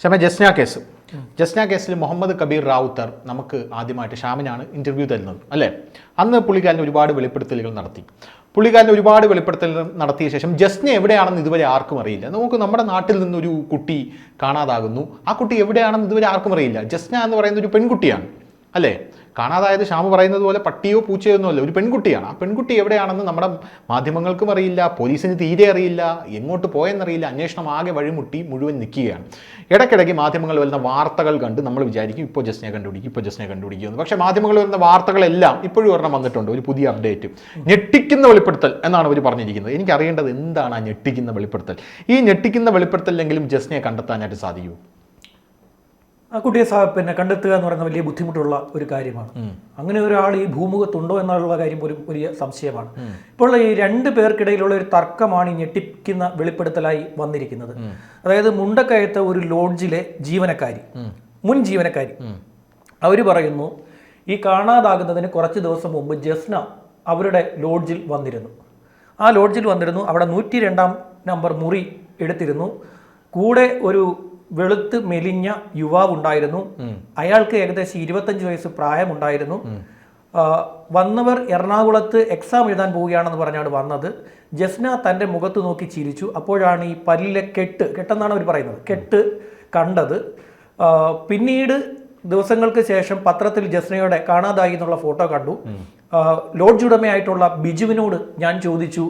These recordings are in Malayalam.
ക്ഷമ ജസ്ന കേസിൽ മുഹമ്മദ് കബീർ റാവുത്തർ നമുക്ക് ആദ്യമായിട്ട് ഷാമിനാണ് ഇൻ്റർവ്യൂ തരുന്നത് അല്ലേ. അന്ന് പുള്ളിക്കാരൻ ഒരുപാട് വെളിപ്പെടുത്തലുകൾ നടത്തിയ ശേഷം ജസ്ന എവിടെയാണെന്ന് ഇതുവരെ ആർക്കും അറിയില്ല. നമ്മുടെ നാട്ടിൽ നിന്നൊരു കുട്ടി കാണാതാകുന്നു, ആ കുട്ടി എവിടെയാണെന്ന് ഇതുവരെ ആർക്കും അറിയില്ല. ജസ്ന എന്ന് പറയുന്ന ഒരു പെൺകുട്ടിയാണ് അല്ലേ. കാണാതായത് ഷാമ് പറയുന്നത് പോലെ പട്ടിയോ പൂച്ചയോ ഒന്നുമല്ല, ഒരു പെൺകുട്ടിയാണ്. ആ പെൺകുട്ടി എവിടെയാണെന്ന് നമ്മുടെ മാധ്യമങ്ങൾക്കും അറിയില്ല, പോലീസിന് തീരെ അറിയില്ല, എങ്ങോട്ട് പോയെന്നറിയില്ല. അന്വേഷണം ആകെ വഴിമുട്ടി മുഴുവൻ നിൽക്കുകയാണ്. ഇടയ്ക്കിടയ്ക്ക് മാധ്യമങ്ങൾ വരുന്ന വാർത്തകൾ കണ്ട് നമ്മൾ വിചാരിക്കും ഇപ്പോൾ ജസ്നയെ കണ്ടുപിടിക്കുമെന്ന്. പക്ഷേ മാധ്യമങ്ങൾ വരുന്ന വാർത്തകളെല്ലാം ഇപ്പോഴും ഒരെണ്ണം വന്നിട്ടുണ്ട്, ഒരു പുതിയ അപ്ഡേറ്റ്. ഞെട്ടിക്കുന്ന വെളിപ്പെടുത്തൽ എന്നാണ് അവർ പറഞ്ഞിരിക്കുന്നത്. എനിക്കറിയേണ്ടത് എന്താണ് ആ ഞെട്ടിക്കുന്ന വെളിപ്പെടുത്തൽ. ഈ ഞെട്ടിക്കുന്ന വെളിപ്പെടുത്തലെങ്കിലും ജസ്നയെ കണ്ടെത്താനായിട്ട് സാധിക്കുമോ? ആ കുട്ടിയെ കണ്ടെത്തുക എന്ന് പറയുന്നത് വലിയ ബുദ്ധിമുട്ടുള്ള ഒരു കാര്യമാണ്. അങ്ങനെ ഒരാൾ ഈ ഭൂമുഖത്തുണ്ടോ എന്നുള്ള കാര്യം ഒരു വലിയ സംശയമാണ്. ഇപ്പോൾ ഈ രണ്ടു പേർക്കിടയിലുള്ള ഒരു തർക്കമാണ് ഈ ഞെട്ടിക്കുന്ന വെളിപ്പെടുത്തലായി വന്നിരിക്കുന്നത്. അതായത് മുണ്ടക്കയത്തെ ഒരു ലോഡ്ജിലെ മുൻ ജീവനക്കാരി അവർ പറയുന്നു, ഈ കാണാതാകുന്നതിന് കുറച്ച് ദിവസം മുമ്പ് ജസ്ന അവരുടെ ലോഡ്ജിൽ വന്നിരുന്നു. അവിടെ 102 നമ്പർ മുറി എടുത്തിരുന്നു. കൂടെ ഒരു വെളുത്ത് മെലിഞ്ഞ യുവാവുണ്ടായിരുന്നു. അയാൾക്ക് ഏകദേശം 25 വയസ്സ് പ്രായമുണ്ടായിരുന്നു. വന്നവർ എറണാകുളത്ത് എക്സാം എഴുതാൻ പോവുകയാണെന്ന് പറഞ്ഞാണ് വന്നത്. ജസ്ന തൻ്റെ മുഖത്ത് നോക്കി ചിരിച്ചു. അപ്പോഴാണ് ഈ പല്ലിലെ കെട്ടെന്നാണ് അവർ പറയുന്നത്, കെട്ട് കണ്ടത്. പിന്നീട് ദിവസങ്ങൾക്ക് ശേഷം പത്രത്തിൽ ജസ്നയുടെ കാണാതായി എന്നുള്ള ഫോട്ടോ കണ്ടു. ലോഡ്ജ് ഉടമയായിട്ടുള്ള ബിജുവിനോട് ഞാൻ ചോദിച്ചു,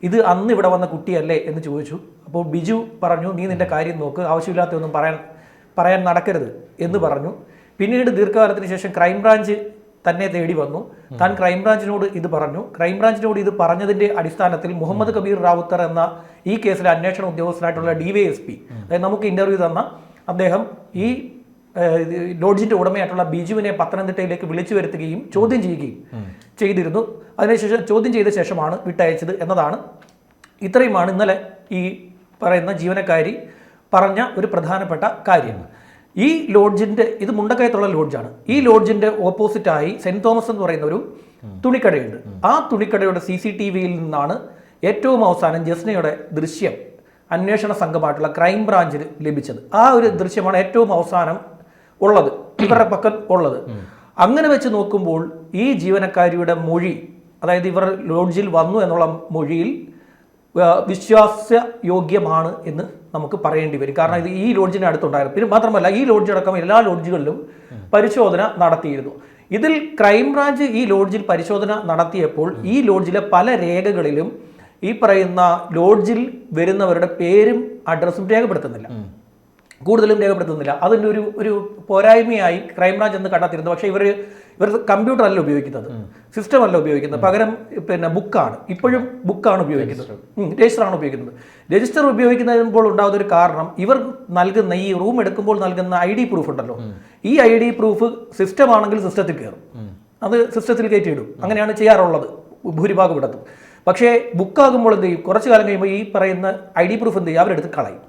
ഇത് അന്ന് ഇവിടെ വന്ന കുട്ടിയല്ലേ എന്ന് ചോദിച്ചു. അപ്പോൾ ബിജു പറഞ്ഞു, നീ നിന്റെ കാര്യം നോക്ക്, ആവശ്യമില്ലാത്തൊന്നും പറയാൻ നടക്കരുത് എന്ന് പറഞ്ഞു. പിന്നീട് ദീർഘകാലത്തിന് ശേഷം ക്രൈംബ്രാഞ്ച് തന്നെ തേടി വന്നു. താൻ ക്രൈംബ്രാഞ്ചിനോട് ഇത് പറഞ്ഞു. ക്രൈംബ്രാഞ്ചിനോട് ഇത് പറഞ്ഞതിന്റെ അടിസ്ഥാനത്തിൽ മുഹമ്മദ് കബീർ റാവുത്തർ എന്ന ഈ കേസിലെ അന്വേഷണ ഉദ്യോഗസ്ഥനായിട്ടുള്ള DYSP, അതായത് നമുക്ക് ഇന്റർവ്യൂ തന്ന അദ്ദേഹം, ഈ ലോഡ്ജിന്റെ ഉടമയായിട്ടുള്ള ബിജുവിനെ പത്തനംതിട്ടയിലേക്ക് വിളിച്ചു വരുത്തുകയും ചോദ്യം ചെയ്യുകയും ചെയ്തിരുന്നു. അതിനുശേഷം ചോദ്യം ചെയ്ത ശേഷമാണ് വിട്ടയച്ചത് എന്നതാണ്. ഇത്രയുമാണ് ഇന്നലെ ഈ പറയുന്ന ജീവനക്കാരി പറഞ്ഞ ഒരു പ്രധാനപ്പെട്ട കാര്യം. ഈ ലോഡ്ജിന്റെ, ഇത് മുണ്ടക്കയത്തുള്ള ലോഡ്ജാണ്. ഈ ലോഡ്ജിന്റെ ഓപ്പോസിറ്റായി സെന്റ് തോമസ് എന്ന് പറയുന്ന ഒരു തുണിക്കടയുണ്ട്. ആ തുണിക്കടയുടെ CCTVയിൽ നിന്നാണ് ഏറ്റവും അവസാനം ജസ്നയുടെ ദൃശ്യം അന്വേഷണ സംഘമായിട്ടുള്ള ക്രൈംബ്രാഞ്ചിന് ലഭിച്ചത്. ആ ഒരു ദൃശ്യമാണ് ഏറ്റവും അവസാനം ഉള്ളത്, ഇവരുടെ പക്കൽ ഉള്ളത്. അങ്ങനെ വെച്ച് നോക്കുമ്പോൾ ഈ ജീവനക്കാരിയുടെ മൊഴി, അതായത് ഇവർ ലോഡ്ജിൽ വന്നു എന്നുള്ള മൊഴിയിൽ വിശ്വാസയോഗ്യമാണ് എന്ന് നമുക്ക് പറയേണ്ടി വരും. കാരണം ഇത് ഈ ലോഡ്ജിന് അടുത്തുണ്ടായിരുന്നു. പിന്നെ മാത്രമല്ല, ഈ ലോഡ്ജടക്കം എല്ലാ ലോഡ്ജുകളിലും പരിശോധന നടത്തിയിരുന്നു. ഇതിൽ ക്രൈംബ്രാഞ്ച് ഈ ലോഡ്ജിൽ പരിശോധന നടത്തിയപ്പോൾ ഈ ലോഡ്ജിലെ പല രേഖകളിലും ഈ പറയുന്ന ലോഡ്ജിൽ വരുന്നവരുടെ പേരും അഡ്രസ്സും കൂടുതലും രേഖപ്പെടുത്തുന്നില്ല. അതിൻ്റെ ഒരു പോരായ്മയായി ക്രൈംബ്രാഞ്ച് എന്ന് കണ്ടെത്തിയിരുന്നു. പക്ഷേ ഇവർ കമ്പ്യൂട്ടർ അല്ല ഉപയോഗിക്കുന്നത്, സിസ്റ്റം അല്ല ഉപയോഗിക്കുന്നത്, പകരം ബുക്കാണ്, ഇപ്പോഴും ബുക്കാണ് ഉപയോഗിക്കുന്നത്, രജിസ്റ്ററാണ് ഉപയോഗിക്കുന്നത്. രജിസ്റ്റർ ഉപയോഗിക്കുമ്പോൾ ഉണ്ടാകുന്ന ഒരു കാരണം, ഇവർ നൽകുന്ന ഈ റൂം എടുക്കുമ്പോൾ നൽകുന്ന ID പ്രൂഫ് ഉണ്ടല്ലോ, ഈ ID പ്രൂഫ് സിസ്റ്റം ആണെങ്കിൽ സിസ്റ്റത്തിൽ കയറും, അത് സിസ്റ്റത്തിൽ കയറ്റിയിടും. അങ്ങനെയാണ് ചെയ്യാറുള്ളത് ഭൂരിഭാഗം ഇടത്തും. പക്ഷേ ബുക്കാകുമ്പോൾ എന്ത് ചെയ്യും, കുറച്ചു കാലം കഴിയുമ്പോൾ ഈ പറയുന്ന ID പ്രൂഫ് എന്ത് ചെയ്യും, അവരെടുത്ത് കളയും.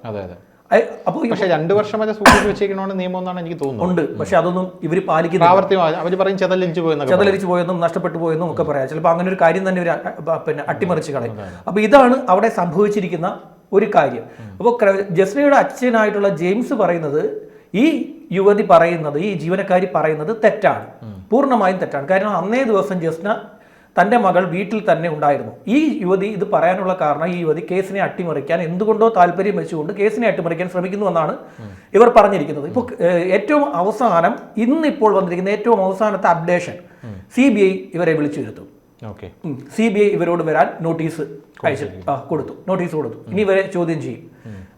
അപ്പോൾ 2 വർഷം വരെ സൂക്ഷിച്ച് വെച്ചേക്കണോന്ന് നിയമം എന്നാണ് എനിക്ക് തോന്നുന്നത്. ഉണ്ട്, പക്ഷെ അതൊന്നും ഇവർ പാലിക്കുന്നില്ല. അവർ പറയും ചെതലിച്ചു പോയെന്നും നഷ്ടപ്പെട്ടു പോയെന്നും ഒക്കെ പറയാം. ചിലപ്പോൾ അങ്ങനെ ഒരു കാര്യം തന്നെ അട്ടിമറിച്ച് കളയും. അപ്പോൾ ഇതാണ് അവിടെ സംഭവിച്ചിരിക്കുന്ന ഒരു കാര്യം. അപ്പോൾ ജസ്നയുടെ അച്ഛനായിട്ടുള്ള ജെയിംസ് പറയുന്നത്, ഈ യുവതി പറയുന്നത്, ഈ ജീവനക്കാരി പറയുന്നത് തെറ്റാണ്, പൂർണ്ണമായും തെറ്റാണ്. കാരണം അന്നേ ദിവസം ജസ്ന തൻ്റെ മകൾ വീട്ടിൽ തന്നെ ഉണ്ടായിരുന്നു. ഈ യുവതി ഇത് പറയാനുള്ള കാരണം, ഈ യുവതി കേസിനെ അട്ടിമറിക്കാൻ എന്തുകൊണ്ടോ താല്പര്യം വെച്ചുകൊണ്ട് കേസിനെ അട്ടിമറിക്കാൻ ശ്രമിക്കുന്നു എന്നാണ് ഇവർ പറഞ്ഞിരിക്കുന്നത്. ഇപ്പോൾ ഏറ്റവും അവസാനം, ഇന്നിപ്പോൾ വന്നിരിക്കുന്ന ഏറ്റവും അവസാനത്തെ അപ്ഡേഷൻ, CBI ഇവരെ വിളിച്ചു വരുത്തും. CBI ഇവരോട് വരാൻ നോട്ടീസ് കൊടുത്തു. ഇനി ഇവരെ ചോദ്യം ചെയ്യും.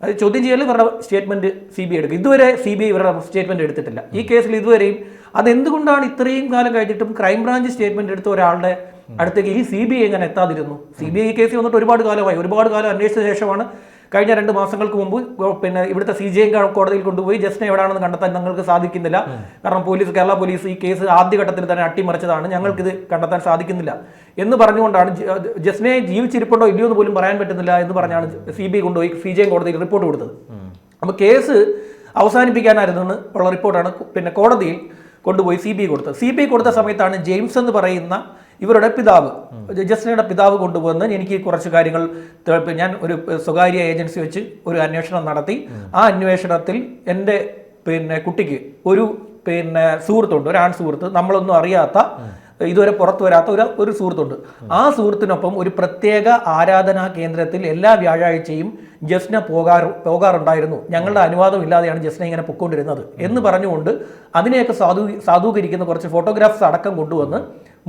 അത് ചോദ്യം ചെയ്യൽ ഇവരുടെ സ്റ്റേറ്റ്മെന്റ് CBI എടുക്കും. ഇതുവരെ CBI ഇവരുടെ സ്റ്റേറ്റ്മെന്റ് എടുത്തിട്ടില്ല ഈ കേസിൽ ഇതുവരെയും. അതെന്തുകൊണ്ടാണ് ഇത്രയും കാലം കഴിഞ്ഞിട്ടും ക്രൈംബ്രാഞ്ച് സ്റ്റേറ്റ്മെന്റ് എടുത്ത ഒരാളുടെ അടുത്തേക്ക് ഈ CBI എങ്ങനെ എത്താതിരുന്നു? CBI കേസ് വന്നിട്ട് ഒരുപാട് കാലം അന്വേഷിച്ച ശേഷമാണ് കഴിഞ്ഞ 2 മാസങ്ങൾക്ക് മുമ്പ് ഇവിടുത്തെ CJI കോടതിയിൽ കൊണ്ടുപോയി ജസ്ന എവിടെയാണെന്ന് കണ്ടെത്താൻ ഞങ്ങൾക്ക് സാധിക്കുന്നില്ല, കാരണം കേരള പോലീസ് ഈ കേസ് ആദ്യഘട്ടത്തിൽ തന്നെ അട്ടിമറിച്ചതാണ്, ഞങ്ങൾക്കിത് കണ്ടെത്താൻ സാധിക്കുന്നില്ല എന്ന് പറഞ്ഞുകൊണ്ടാണ്, ജസ്നയെ ജീവിച്ചിരിപ്പുണ്ടോ ഇല്ലയോ എന്ന് പോലും പറയാൻ പറ്റുന്നില്ല എന്ന് പറഞ്ഞാണ് CBI കൊണ്ടുപോയി CJI കോടതിയിൽ റിപ്പോർട്ട് കൊടുത്തത്. അപ്പോൾ കേസ് അവസാനിപ്പിക്കാനായിരുന്നു ഉള്ള റിപ്പോർട്ടാണ് കോടതിയിൽ കൊണ്ടുപോയി CBI കൊടുത്തത്. CBI കൊടുത്ത സമയത്താണ് ജെയിംസ് എന്ന് പറയുന്ന ഇവരുടെ പിതാവ് ജസ്നയുടെ പിതാവ് കൊണ്ടുവന്ന് എനിക്ക് കുറച്ച് കാര്യങ്ങൾ ഞാൻ ഒരു സ്വകാര്യ ഏജൻസി വെച്ച് ഒരു അന്വേഷണം നടത്തി. ആ അന്വേഷണത്തിൽ എൻ്റെ കുട്ടിക്ക് ഒരു സുഹൃത്തുണ്ട്, ഒരു ആൺ സുഹൃത്ത്, നമ്മളൊന്നും അറിയാത്ത, ഇതുവരെ പുറത്തു വരാത്ത ഒരു സുഹൃത്തുണ്ട്. ആ സുഹൃത്തിനൊപ്പം ഒരു പ്രത്യേക ആരാധനാ കേന്ദ്രത്തിൽ എല്ലാ വ്യാഴാഴ്ചയും ജസ്ന പോകാറുണ്ടായിരുന്നു. ഞങ്ങളുടെ അനുവാദം ഇല്ലാതെയാണ് ജസ്ന ഇങ്ങനെ പൊയ്ക്കൊണ്ടിരുന്നത് എന്ന് പറഞ്ഞുകൊണ്ട് അതിനെയൊക്കെ സാധൂകരിക്കുന്ന കുറച്ച് ഫോട്ടോഗ്രാഫ്സ് അടക്കം കൊണ്ടുവന്ന്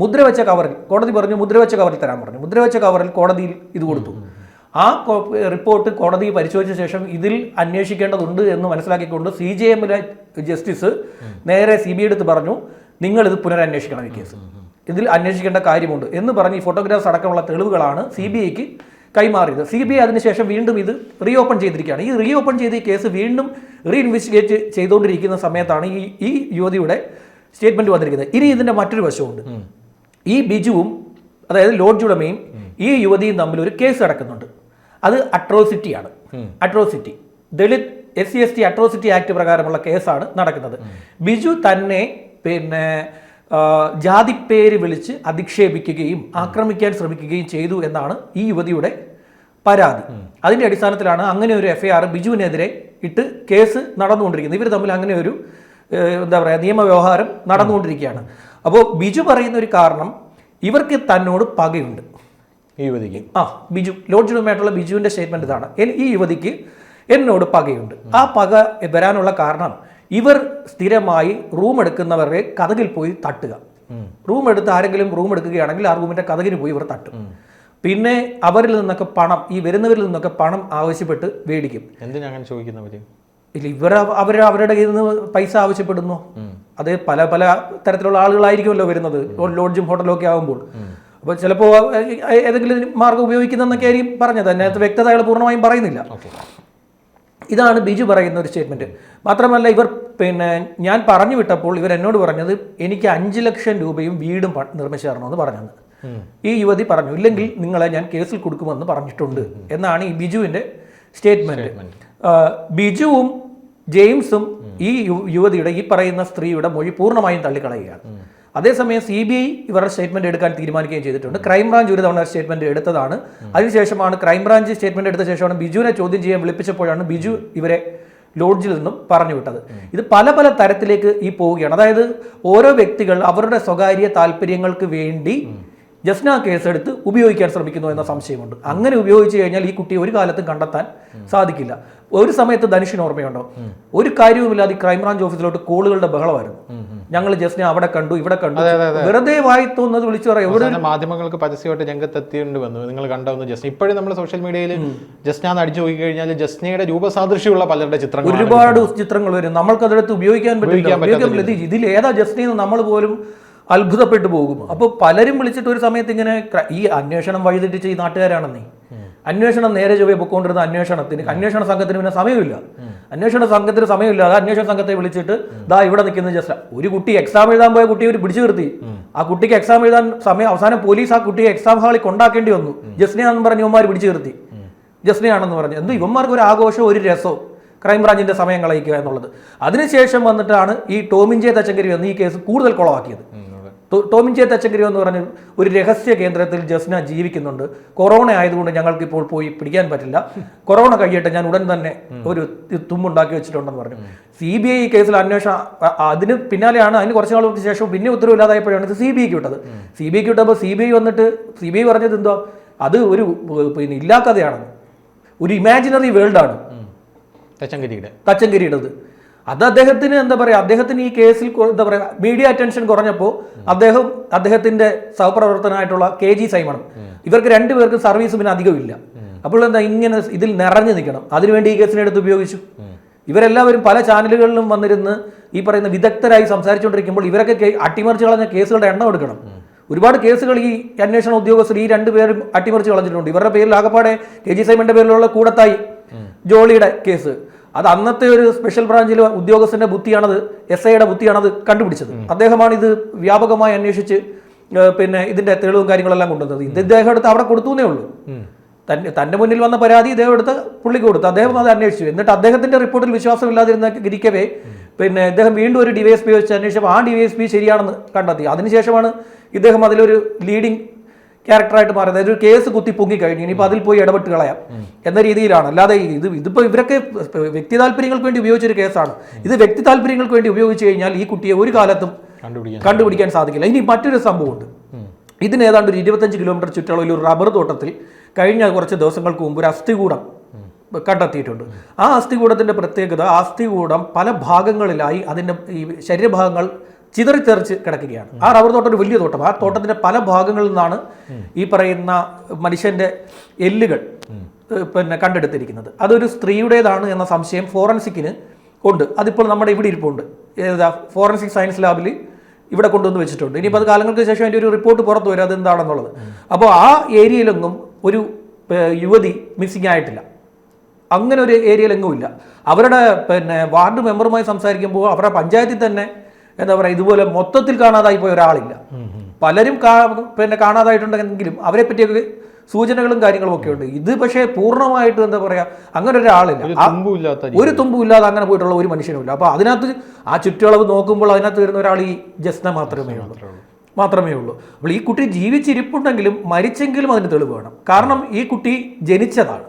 മുദ്രവെച്ച കവറിൽ, കോടതി പറഞ്ഞു മുദ്രവെച്ച കവറിൽ തരാൻ പറഞ്ഞു. മുദ്രവെച്ച കവറിൽ കോടതിയിൽ ഇത് കൊടുത്തു. ആ റിപ്പോർട്ട് കോടതി പരിശോധിച്ച ശേഷം ഇതിൽ അന്വേഷിക്കേണ്ടതുണ്ട് എന്ന് മനസ്സിലാക്കിക്കൊണ്ട് CJMലെ ജസ്റ്റിസ് നേരെ CBI അടുത്ത് പറഞ്ഞു, നിങ്ങളിത് പുനരന്വേഷിക്കണം, ഈ കേസ് ഇതിൽ അന്വേഷിക്കേണ്ട കാര്യമുണ്ട് എന്ന് പറഞ്ഞ് ഈ ഫോട്ടോഗ്രാഫ്സ് അടക്കമുള്ള തെളിവുകളാണ് CBIക്ക് കൈമാറിയത്. CBI അതിനുശേഷം വീണ്ടും ഇത് റീഓപ്പൺ ചെയ്തിരിക്കുകയാണ്. ഈ റീഓപ്പൺ ചെയ്ത ഈ കേസ് വീണ്ടും റീഇൻവെസ്റ്റിഗേറ്റ് ചെയ്തുകൊണ്ടിരിക്കുന്ന സമയത്താണ് ഈ യുവതിയുടെ സ്റ്റേറ്റ്മെന്റ് വന്നിരിക്കുന്നത്. ഇനി ഇതിന്റെ മറ്റൊരു വശമുണ്ട്. ഈ ബിജുവും, അതായത് ലോഡ്ജ് ഉടമയും ഈ യുവതിയും തമ്മിൽ ഒരു കേസ് നടക്കുന്നുണ്ട്. അത് അട്രോസിറ്റിയാണ്. Atrocity, Dalit SC/ST atrocity act പ്രകാരമുള്ള കേസാണ് നടക്കുന്നത്. ബിജു തന്നെ ജാതിപ്പേര് വിളിച്ച് അധിക്ഷേപിക്കുകയും ആക്രമിക്കാൻ ശ്രമിക്കുകയും ചെയ്തു എന്നാണ് ഈ യുവതിയുടെ പരാതി. അതിന്റെ അടിസ്ഥാനത്തിലാണ് അങ്ങനെ ഒരു FIR ബിജുവിനെതിരെ ഇട്ട് കേസ് നടന്നുകൊണ്ടിരിക്കുന്നത്. ഇവർ തമ്മിൽ അങ്ങനെ ഒരു നിയമവ്യവഹാരം നടന്നുകൊണ്ടിരിക്കുകയാണ്. അപ്പോൾ ബിജു പറയുന്ന ഒരു കാരണം, ഇവർക്ക് തന്നോട് പകയുണ്ട്. ഈ യുവതിക്ക് ബിജു ലോഡ്ജിനുമായിട്ടുള്ള ബിജുവിന്റെ സ്റ്റേറ്റ്മെന്റ് ഇതാണ്, ഈ യുവതിക്ക് എന്നോട് പകയുണ്ട്. ആ പക വരാനുള്ള കാരണം, ഇവർ സ്ഥിരമായി റൂം എടുക്കുന്നവരുടെ കതകിൽ പോയി തട്ടുക. റൂം എടുത്ത് ആരെങ്കിലും റൂം എടുക്കുകയാണെങ്കിൽ ആ റൂമിന്റെ കതകിന് പോയി ഇവർ തട്ടും. പിന്നെ അവരിൽ നിന്നൊക്കെ പണം, ഈ വരുന്നവരിൽ നിന്നൊക്കെ പണം ആവശ്യപ്പെട്ട് മേടിക്കും. എന്തിനാണ് ചോദിക്കുന്നവര്? ഇല്ല, അവരുടെ കയ്യിൽ നിന്ന് പൈസ ആവശ്യപ്പെടുന്നു. അത് പല പല തരത്തിലുള്ള ആളുകളായിരിക്കുമല്ലോ വരുന്നത്, ലോഡ്ജും ഹോട്ടലും ഒക്കെ ആകുമ്പോൾ. അപ്പോൾ ചിലപ്പോൾ ഏതെങ്കിലും മാർഗം ഉപയോഗിക്കുന്നതെന്നൊക്കെ ആയിരിക്കും പറഞ്ഞത്. അതിനകത്ത് വ്യക്തത അയാൾ പൂർണ്ണമായും പറയുന്നില്ല. ഇതാണ് ബിജു പറയുന്ന ഒരു സ്റ്റേറ്റ്മെന്റ്. മാത്രമല്ല, ഇവർ ഞാൻ പറഞ്ഞു വിട്ടപ്പോൾ ഇവർ എന്നോട് പറഞ്ഞത് എനിക്ക് 5 ലക്ഷം രൂപയും വീടും നിർമ്മിച്ചു തരണമെന്ന് പറഞ്ഞത്. ഈ യുവതി പറഞ്ഞു, ഇല്ലെങ്കിൽ നിങ്ങളെ ഞാൻ കേസിൽ കൊടുക്കുമെന്ന് പറഞ്ഞിട്ടുണ്ട് എന്നാണ് ഈ ബിജുവിന്റെ സ്റ്റേറ്റ്മെന്റ്. ബിജുവും ജെയിംസും ഈ യുവതിയുടെ, ഈ പറയുന്ന സ്ത്രീയുടെ മൊഴി പൂർണ്ണമായും തള്ളിക്കളയുകയാണ്. അതേസമയം CBI ഇവരുടെ സ്റ്റേറ്റ്മെന്റ് എടുക്കാൻ തീരുമാനിക്കുകയും ചെയ്തിട്ടുണ്ട്. ക്രൈംബ്രാഞ്ച് ഒരു തവണ സ്റ്റേറ്റ്മെന്റ് എടുത്തതാണ്. അതിനുശേഷമാണ് ക്രൈംബ്രാഞ്ച് സ്റ്റേറ്റ്മെന്റ് എടുത്ത ശേഷമാണ് ബിജുവിനെ ചോദ്യം ചെയ്യാൻ വിളിപ്പിച്ചപ്പോഴാണ് ബിജു ഇവരെ ലോഡ്ജിൽ നിന്നും പറഞ്ഞു വിട്ടത്. ഇത് പല പല തരത്തിലേക്ക് പോവുകയാണ്. അതായത് ഓരോ വ്യക്തികൾ അവരുടെ സ്വകാര്യ താല്പര്യങ്ങൾക്ക് വേണ്ടി ജസ്ന കേസെടുത്ത് ഉപയോഗിക്കാൻ ശ്രമിക്കുന്നു എന്ന സംശയമുണ്ട്. അങ്ങനെ ഉപയോഗിച്ചു കഴിഞ്ഞാൽ ഈ കുട്ടിയെ ഒരു കാലത്തും കണ്ടെത്താൻ സാധിക്കില്ല. ഒരു സമയത്ത് ധനുഷിന് ഓർമ്മയുണ്ടോ, ഒരു കാര്യവുമില്ലാതെ ക്രൈംബ്രാഞ്ച് ഓഫീസിലോട്ട് കോളുകളുടെ ബഹളമായിരുന്നു. ഞങ്ങൾ ജസ്ന അവിടെ കണ്ടു, ഇവിടെ കണ്ടു, വെറുതെ വായി തോന്നുന്നത് വിളിച്ചു പറയാം. മാധ്യമങ്ങൾക്ക് പരസ്യമായിട്ട് രംഗത്തെത്തിയേണ്ടി വന്നു, നിങ്ങൾ കണ്ടു ജസ്ന. ഇപ്പോഴും നമ്മൾ സോഷ്യൽ മീഡിയയിൽ ജസ്ന അടിച്ചു നോക്കി കഴിഞ്ഞാൽ ജസ്നയുടെ രൂപസാദൃശ്യമുള്ള പലരുടെ ചിത്രങ്ങൾ, ഒരുപാട് ചിത്രങ്ങൾ വരും. നമ്മൾക്കതെടുത്ത് ഉപയോഗിക്കാൻ പറ്റില്ല. ഇതിൽ ഏതാ ജസ്നയെന്ന് നമ്മൾ പോലും അത്ഭുതപ്പെട്ടു പോകും. അപ്പോൾ പലരും വിളിച്ചിട്ട് ഒരു സമയത്ത് ഇങ്ങനെ, ഈ അന്വേഷണം വഴിതെറ്റിച്ച ഈ നാട്ടുകാരാണെന്നേ, അന്വേഷണം നേരെ ചൊവ്വേ പൊക്കോണ്ടിരുന്ന അന്വേഷണ സംഘത്തിന് പിന്നെ സമയമില്ല. അന്വേഷണ സംഘത്തിന് സമയമില്ലാതെ അന്വേഷണ സംഘത്തെ വിളിച്ചിട്ട് ഇവിടെ നിൽക്കുന്ന ജസ്റ്റ് ഒരു കുട്ടി എക്സാം എഴുതാൻ പോയ കുട്ടിയെ ഒരു പിടിച്ചു നിർത്തി. ആ കുട്ടിക്ക് എക്സാം എഴുതാൻ അവസാനം പോലീസ് ആ കുട്ടിയെ എക്സാം ഹാളിൽ കൊണ്ടാക്കേണ്ടി വന്നു. ജസ്നയാണെന്ന് പറഞ്ഞ് ഇവന്മാർ പിടിച്ചു നിർത്തി. ജസ്നയാണെന്ന് പറഞ്ഞു. എന്ത് ഇവന്മാർക്ക് ഒരു ആഘോഷവും ഒരു രസവും, ക്രൈംബ്രാഞ്ചിന്റെ സമയം കളയിക്കുക എന്നുള്ളത്. അതിനുശേഷം വന്നിട്ടാണ് ഈ ടോമിൻ ജെ തച്ചങ്കരി വന്ന് ഈ കേസ് കൂടുതൽ കുളമാക്കിയത്. ടോമിൻ ജെ തച്ചങ്കരി എന്ന് പറഞ്ഞ ഒരു രഹസ്യ കേന്ദ്രത്തിൽ ജസ്ന ജീവിക്കുന്നുണ്ട്. കൊറോണ ആയതുകൊണ്ട് ഞങ്ങൾക്ക് ഇപ്പോൾ പോയി പിടിക്കാൻ പറ്റില്ല, കൊറോണ കഴിയട്ടെ, ഞാൻ ഉടൻ തന്നെ ഒരു തുമ്പുണ്ടാക്കി വെച്ചിട്ടുണ്ടെന്ന് പറഞ്ഞു. CBI ഈ കേസിൽ അന്വേഷണം, അതിന് പിന്നാലെയാണ്, അതിന് കുറച്ച് നാൾക്ക് ശേഷം പിന്നെ ഉത്തരവില്ലാതായപ്പോഴാണ് ഇത് CBIക്ക് വിട്ടത്. CBIക്ക് വിട്ടപ്പോൾ CBI പറഞ്ഞത് എന്തോ, അത് ഒരു ഇല്ലാക്കഥയാണ്, ഒരു ഇമാജിനറി വേൾഡാണ് തച്ചങ്കരിയുടേത്. അത് അദ്ദേഹത്തിന് അദ്ദേഹത്തിന് ഈ കേസിൽ മീഡിയ അറ്റൻഷൻ കുറഞ്ഞപ്പോൾ അദ്ദേഹത്തിന്റെ സഹപ്രവർത്തനായിട്ടുള്ള KG സൈമണും, ഇവർക്ക് രണ്ടുപേർക്കും സർവീസ് പിന്നെ അധികമില്ല. അപ്പോൾ ഇങ്ങനെ ഇതിൽ നിറഞ്ഞു നിൽക്കണം, അതിനുവേണ്ടി ഈ കേസിനെടുത്ത് ഉപയോഗിച്ചു. ഇവരെല്ലാവരും പല ചാനലുകളിലും വന്നിരുന്ന് ഈ പറയുന്ന വിദഗ്ധരായി സംസാരിച്ചുകൊണ്ടിരിക്കുമ്പോൾ ഇവരൊക്കെ അട്ടിമറിച്ച് കളഞ്ഞ കേസുകളുടെ എണ്ണം എടുക്കണം. ഒരുപാട് കേസുകൾ ഈ അന്വേഷണ ഉദ്യോഗസ്ഥർ ഈ രണ്ടുപേരും അട്ടിമറിച്ച് കളഞ്ഞിട്ടുണ്ട്. ഇവരുടെ പേരിൽ ആകപ്പാടെ KG സൈമന്റെ പേരിലുള്ള കൂടത്തായി ജോളിയുടെ കേസ്, അത് അന്നത്തെ ഒരു സ്പെഷ്യൽ ബ്രാഞ്ചിലെ ഉദ്യോഗസ്ഥന്റെ ബുദ്ധിയാണത്, SIയുടെ ബുദ്ധിയാണത് കണ്ടുപിടിച്ചത്. അദ്ദേഹമാണ് ഇത് വ്യാപകമായി അന്വേഷിച്ച് ഇതിന്റെ തെളിവും കാര്യങ്ങളെല്ലാം കൊണ്ടുവന്നത്. ഇത് ഇദ്ദേഹം എടുത്ത് അവിടെ കൊടുത്തേ ഉള്ളൂ. തൻ്റെ മുന്നിൽ വന്ന പരാതി ഇദ്ദേഹം എടുത്ത് പുള്ളിക്ക് കൊടുത്തു. അദ്ദേഹം അത് അന്വേഷിച്ചു. എന്നിട്ട് അദ്ദേഹത്തിൻ്റെ റിപ്പോർട്ടിൽ വിശ്വാസമില്ലാതിരുന്ന ഇരിക്കവേ പിന്നെ ഇദ്ദേഹം വീണ്ടും ഒരു DYSP വെച്ച് അന്വേഷിച്ചപ്പോൾ ആ DYSP ശരിയാണെന്ന് കണ്ടെത്തി. അതിനുശേഷമാണ് ഇദ്ദേഹം അതിലൊരു ലീഡിങ് ക്യാരക്ടറായിട്ട് മാറിയത്. അതായത് ഒരു കേസ് കുത്തി പൊങ്ങിക്കഴിഞ്ഞു, ഇനിയിപ്പോൾ അതിൽ പോയി ഇടപെട്ട് കളയാം എന്ന രീതിയിലാണ്. അല്ലാതെ ഇതിപ്പോൾ ഇവരൊക്കെ വ്യക്തി താല്പര്യങ്ങൾക്ക് വേണ്ടി ഉപയോഗിച്ചൊരു കേസാണ്. ഇത് വ്യക്തി താല്പര്യങ്ങൾക്ക് വേണ്ടി ഉപയോഗിച്ച് കഴിഞ്ഞാൽ ഈ കുട്ടിയെ ഒരു കാലത്തും കണ്ടുപിടിക്കാൻ സാധിക്കില്ല. ഇനി മറ്റൊരു സംഭവമുണ്ട്. ഇതിന് ഏതാണ്ട് ഒരു 25 കിലോമീറ്റർ ചുറ്റളവിൽ ഒരു റബ്ബർ തോട്ടത്തിൽ കഴിഞ്ഞ കുറച്ച് ദിവസങ്ങൾക്ക് മുമ്പ് ഒരു അസ്ഥികൂടം കണ്ടെത്തിയിട്ടുണ്ട്. ആ അസ്ഥികൂടത്തിൻ്റെ പ്രത്യേകത, ആ അസ്ഥികൂടം പല ഭാഗങ്ങളിലായി അതിൻ്റെ ഈ ശരീരഭാഗങ്ങൾ ചിതറിത്തെറിച്ച് കിടക്കുകയാണ്. ആ റബ്ബർ തോട്ടം ഒരു വലിയ തോട്ടം. ആ തോട്ടത്തിൻ്റെ പല ഭാഗങ്ങളിൽ നിന്നാണ് ഈ പറയുന്ന മനുഷ്യൻ്റെ എല്ലുകൾ പിന്നെ കണ്ടെടുത്തിരിക്കുന്നത്. അതൊരു സ്ത്രീയുടേതാണ് എന്ന സംശയം ഫോറൻസിക്കിന് ഉണ്ട്. അതിപ്പോൾ നമ്മുടെ ഇവിടെ ഇരിപ്പുണ്ട്. ഏതാ ഫോറൻസിക് സയൻസ് ലാബിൽ ഇവിടെ കൊണ്ടുവന്ന് വെച്ചിട്ടുണ്ട്. ഇനിയിപ്പോൾ അത് കാലങ്ങൾക്ക് ശേഷം അതിൻ്റെ ഒരു റിപ്പോർട്ട് പുറത്തു വരും അതെന്താണെന്നുള്ളത്. അപ്പോൾ ആ ഏരിയയിലെങ്ങും ഒരു യുവതി മിസ്സിംഗ് ആയിട്ടില്ല. അങ്ങനെ ഒരു ഏരിയയിലെങ്ങും ഇല്ല. അവരുടെ പിന്നെ വാർഡ് മെമ്പറുമായി സംസാരിക്കുമ്പോൾ അവരുടെ പഞ്ചായത്തിൽ തന്നെ എന്താ പറയുക, ഇതുപോലെ മൊത്തത്തിൽ കാണാതായി പോയ ഒരാളില്ല. പലരും പിന്നെ കാണാതായിട്ടുണ്ടെങ്കിലും അവരെ പറ്റിയൊക്കെ സൂചനകളും കാര്യങ്ങളും ഒക്കെ ഉണ്ട്. ഇത് പക്ഷേ പൂർണ്ണമായിട്ട് എന്താ പറയുക, അങ്ങനെ ഒരാളില്ല, ഒരു തുമ്പുമില്ലാതെ അങ്ങനെ പോയിട്ടുള്ള ഒരു മനുഷ്യനുമില്ല. അപ്പോൾ അതിനകത്ത് ആ ചുറ്റളവ് നോക്കുമ്പോൾ അതിനകത്ത് വരുന്ന ഒരാൾ ഈ ജസ്ന മാത്രമേ ഉള്ളൂ. അപ്പോൾ ഈ കുട്ടി ജീവിച്ചിരിപ്പുണ്ടെങ്കിലും മരിച്ചെങ്കിലും അതിന് തെളിവ് വേണം. കാരണം ഈ കുട്ടി ജനിച്ചതാണ്.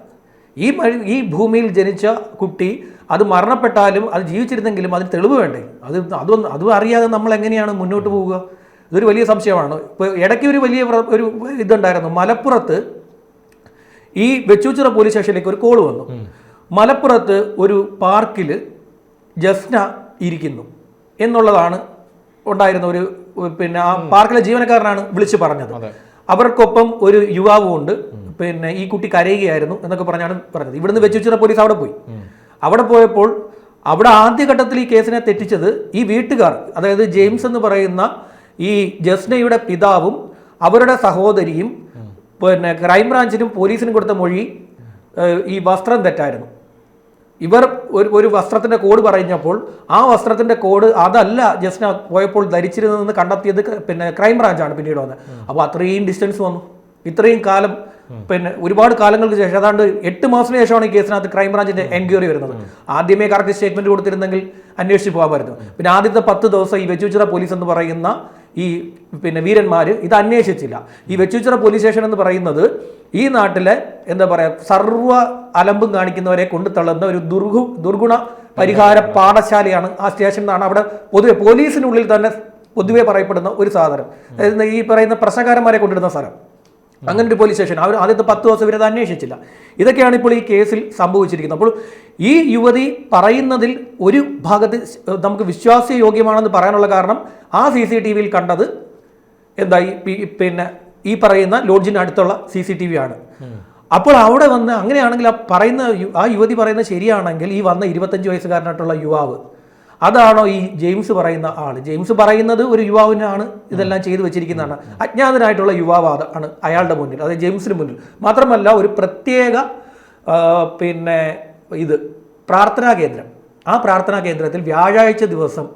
ഈ ഭൂമിയിൽ ജനിച്ച കുട്ടി അത് മരണപ്പെട്ടാലും അത് ജീവിച്ചിരുന്നെങ്കിലും അതിന് തെളിവ് വേണ്ടേ? അതും അറിയാതെ നമ്മൾ എങ്ങനെയാണ് മുന്നോട്ട് പോവുക? ഇതൊരു വലിയ സംശയമാണ്. ഇപ്പോൾ ഇടയ്ക്ക് ഒരു വലിയ ഒരു ഇതുണ്ടായിരുന്നു. മലപ്പുറത്ത് ഈ വെച്ചൂച്ചിറ പോലീസ് സ്റ്റേഷനിലേക്ക് ഒരു കോൾ വന്നു. മലപ്പുറത്ത് ഒരു പാർക്കിൽ ജസ്ന ഇരിക്കുന്നു എന്നുള്ളതാണ് ഉണ്ടായിരുന്ന ഒരു പിന്നെ ആ പാർക്കിലെ ജീവനക്കാരനാണ് വിളിച്ചു പറഞ്ഞത്. അവർക്കൊപ്പം ഒരു യുവാവും ഉണ്ട്. പിന്നെ ഈ കുട്ടി കരയുകയായിരുന്നു എന്നൊക്കെ പറഞ്ഞാണ് പറഞ്ഞത്. ഇവിടുന്ന് വെച്ചൂച്ചിറ പോലീസ് അവിടെ പോയി. അവിടെ പോയപ്പോൾ അവിടെ ആദ്യഘട്ടത്തിൽ ഈ കേസിനെ തെറ്റിച്ചത് ഈ വീട്ടുകാർ, അതായത് ജെയിംസ് എന്ന് പറയുന്ന ഈ ജസ്നയുടെ പിതാവും അവരുടെ സഹോദരിയും പിന്നെ ക്രൈംബ്രാഞ്ചിനും പോലീസിനും കൊടുത്ത മൊഴി ഈ വസ്ത്രം തെറ്റായിരുന്നു. ഇവർ ഒരു വസ്ത്രത്തിൻ്റെ കോഡ് പറഞ്ഞപ്പോൾ ആ വസ്ത്രത്തിൻ്റെ കോഡ് അതല്ല ജസ്ന പോയപ്പോൾ ധരിച്ചിരുന്നതെന്ന് കണ്ടെത്തിയത് പിന്നെ ക്രൈംബ്രാഞ്ചാണ് പിന്നീട് വന്നത്. അപ്പോൾ അത്രയും ഡിസ്റ്റൻസ് വന്നു. ഇത്രയും കാലം പിന്നെ ഒരുപാട് കാലങ്ങൾക്ക് ശേഷം, ഏതാണ്ട് 8 മാസത്തിന് ശേഷമാണ് ഈ കേസിനകത്ത് ക്രൈംബ്രാഞ്ചിന്റെ എൻക്വയറി വരുന്നത്. ആദ്യമേ കറക്റ്റ് സ്റ്റേറ്റ്മെന്റ് കൊടുത്തിരുന്നെങ്കിൽ അന്വേഷിച്ച് പോകാമായിരുന്നു. പിന്നെ ആദ്യത്തെ 10 ദിവസം ഈ വെച്ചൂച്ചിറ പോലീസ് എന്ന് പറയുന്ന ഈ പിന്നെ വീരന്മാർ ഇത് അന്വേഷിച്ചില്ല. ഈ വെച്ചൂച്ചിറ പോലീസ് സ്റ്റേഷൻ എന്ന് പറയുന്നത് ഈ നാട്ടിലെ എന്താ പറയുക സർവ്വ അലമ്പും കാണിക്കുന്നവരെ കൊണ്ടുതള്ളുന്ന ഒരു ദുർഗുണ പരിഹാര പാഠശാലയാണ് ആ സ്റ്റേഷൻ എന്നാണ് അവിടെ പൊതുവെ പോലീസിനുള്ളിൽ തന്നെ പൊതുവെ പറയപ്പെടുന്ന ഒരു സാധനം. അതായത് ഈ പറയുന്ന പ്രശ്നക്കാരന്മാരെ കൊണ്ടിടുന്ന സ്ഥലം. അങ്ങനെ ഒരു പോലീസ് സ്റ്റേഷൻ അവർ ആദ്യത്തെ 10 ദിവസം ഇവരത് അന്വേഷിച്ചില്ല. ഇതൊക്കെയാണ് ഇപ്പോൾ ഈ കേസിൽ സംഭവിച്ചിരിക്കുന്നത്. അപ്പോൾ ഈ യുവതി പറയുന്നതിൽ ഒരു ഭാഗത്ത് നമുക്ക് വിശ്വാസയോഗ്യമാണെന്ന് പറയാനുള്ള കാരണം ആ CCTVയിൽ കണ്ടത് എന്തായി പിന്നെ ഈ പറയുന്ന ലോഡ്ജിന് അടുത്തുള്ള CCTV ആണ്. അപ്പോൾ അവിടെ വന്ന് അങ്ങനെയാണെങ്കിൽ ആ യുവതി പറയുന്നത് ശരിയാണെങ്കിൽ ഈ വന്ന 25 വയസ്സുകാരനായിട്ടുള്ള യുവാവ് അതാണോ ഈ ജെയിംസ് പറയുന്ന ആൾ? ജെയിംസ് പറയുന്നത് ഒരു യുവാവിനാണ് ഇതെല്ലാം ചെയ്തു വെച്ചിരിക്കുന്നതാണ്. അജ്ഞാതനായിട്ടുള്ള യുവാവ് ആണ് അയാളുടെ മുന്നിൽ, അതായത് ജെയിംസിന് മുന്നിൽ. മാത്രമല്ല ഒരു പ്രത്യേക പിന്നെ പ്രാർത്ഥനാ കേന്ദ്രം, ആ പ്രാർത്ഥനാ കേന്ദ്രത്തിൽ വ്യാഴാഴ്ച ദിവസം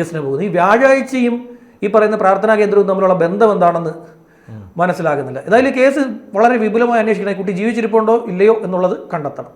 ജസ്ന പോകുന്നു. ഈ വ്യാഴാഴ്ചയും ഈ പറയുന്ന പ്രാർത്ഥനാ കേന്ദ്രവും തമ്മിലുള്ള ബന്ധം എന്താണെന്ന് മനസ്സിലാകുന്നില്ല. ഏതായാലും കേസ് വളരെ വിപുലമായി അന്വേഷിക്കണം. കുട്ടി ജീവിച്ചിരിപ്പുണ്ടോ ഇല്ലയോ എന്നുള്ളത് കണ്ടെത്തണം.